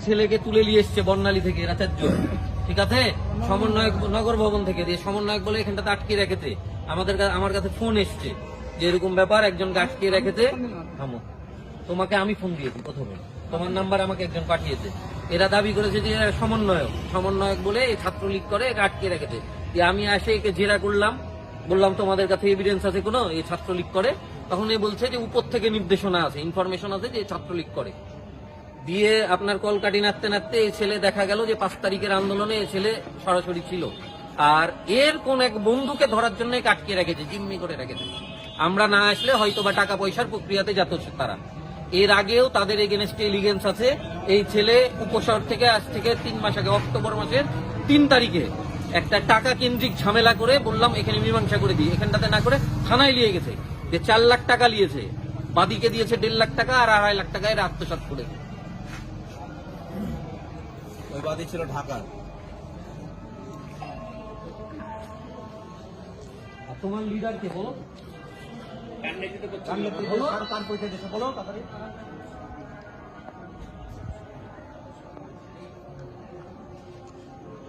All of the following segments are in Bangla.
ছেলেকে তুলে নিয়ে এসছে বর্ণালী থেকে, এরা 4 জন, ঠিক আছে, সমন্বয়ক নগর ভবন থেকে, দিয়ে সমন্বয়ক বলে এখানটাতে আটকে রেখেছে। আমার কাছে ফোন এসছে যে এরকম ব্যাপার, একজনকে আটকে রেখেছে। থামো, তোমাকে আমি ফোন দিয়েছি প্রথমে, তোমার নাম্বার আমাকে একজন পাঠিয়েছে। এরা দাবি করেছে যে সমন্বয়ক বলে এই ছাত্রলীগ করে, একে আটকে রেখেছে। আমি এসে একে জেরা করলাম, বললাম তোমাদের কাছে এভিডেন্স আছে কোনো এই ছাত্রলীগ করে? তখন এ বলছে যে উপর থেকে নির্দেশনা আছে, ইনফরমেশন আছে যে ছাত্রলীগ করে। দিয়ে আপনার কলকাটি নাড়তে নাড়তে এই ছেলে দেখা গেল যে 5 তারিখের আন্দোলনে এই ছেলে সরাসরি ছিল, আর এর কোন এক বন্ধুকে ধরার জন্য আটকে রেখেছে, জিম্মি করে রেখেছে। আমরা না আসলে হয়তো বা টাকা পয়সার প্রক্রিয়াতে যেত তারা। এর আগেও তাদের এগেনস্টে এলিগেন্স আছে। এই ছেলে উপশহর থেকে আজ থেকে 3 মাস আগে অক্টোবর মাসের 3 তারিখে একটা টাকা কেন্দ্রিক ঝামেলা করে বললাম এখানে মীমাংসা করে দিই, এখানটাতে না করে থানায় নিয়ে গেছে, যে 4 লাখ টাকা নিয়েছে, বাদীকে দিয়েছে 1.5 লাখ টাকা, আর 2.5 লাখ টাকা এরা আত্মসাৎ করেছে। ওই বাদী ছিল ঢাকার। তোমার লিডার কে বলো? কার পরিচয় দিয়েছে বলো তাড়াতাড়ি।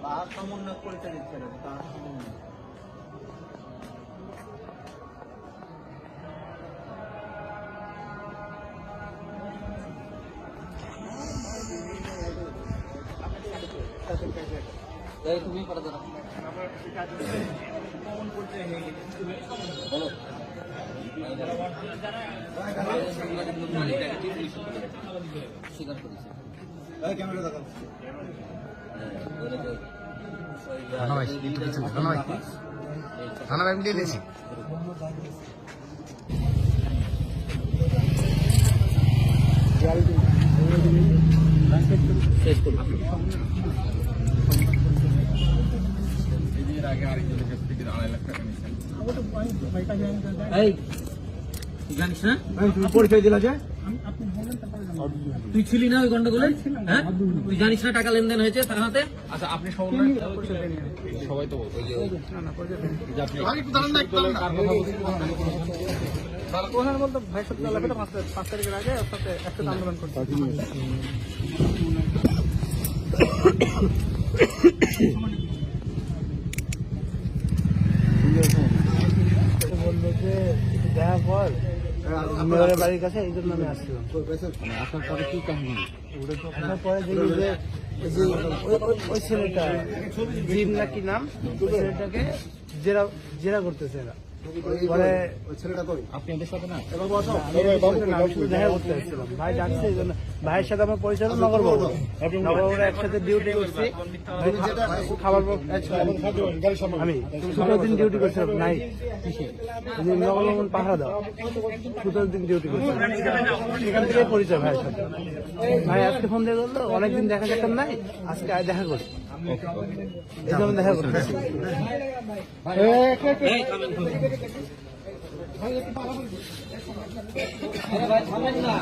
তার সমন্বয় পরিচয় দিচ্ছে না, তার সমন্বয়। তুমি করে দাও, বলো। স্বীকার করেছে। শেষ করলাম। জানিস না পরিচয় দিলা যে তুই ছিলি না ওই গন্ডগোলে? হ্যাঁ, তুই জানিস না টাকা লেনদেন হয়েছে তার হাতে? আচ্ছা, আপনি সবাই তো ওখানে বলতো ভাই সত্যি 5 তারিখের আগে ওর সাথে একসাথে আন্দোলন করতে বললো যে দেখা পর মেয়রের বাড়ির কাছে এই জন্য আমি আসছিলাম। আসার পরে কি কাহিনী? আসার পরে দেখি যে ওই ছেলেটা জিম নাকি নাম, ওই ছেলেটাকে জেরা করতেছে এরা। পরে আপনি এদের সাথে না আমি শুধু দেখা করতে আসছিলাম, ভাই ডাকছে এই জন্য। ভাইয়ের সাথে আমার পরিচয় হলো নগর ভবন। নগর ভবনে একসাথে ডিউটি করছি, খাবার আমি 17 দিন ডিউটি করছিলাম নাইট, নগর ভবন পাহারা দাও 17 দিন ডিউটি করছিলাম। সেখান থেকে পরিচয় ভাইয়ের সাথে। ভাই আজকে ফোন দিয়ে বললো অনেকদিন দেখা যেতাম নাই, আজকে দেখা করছি, এই জন্য দেখা করতেছি। ভাই থামেন না।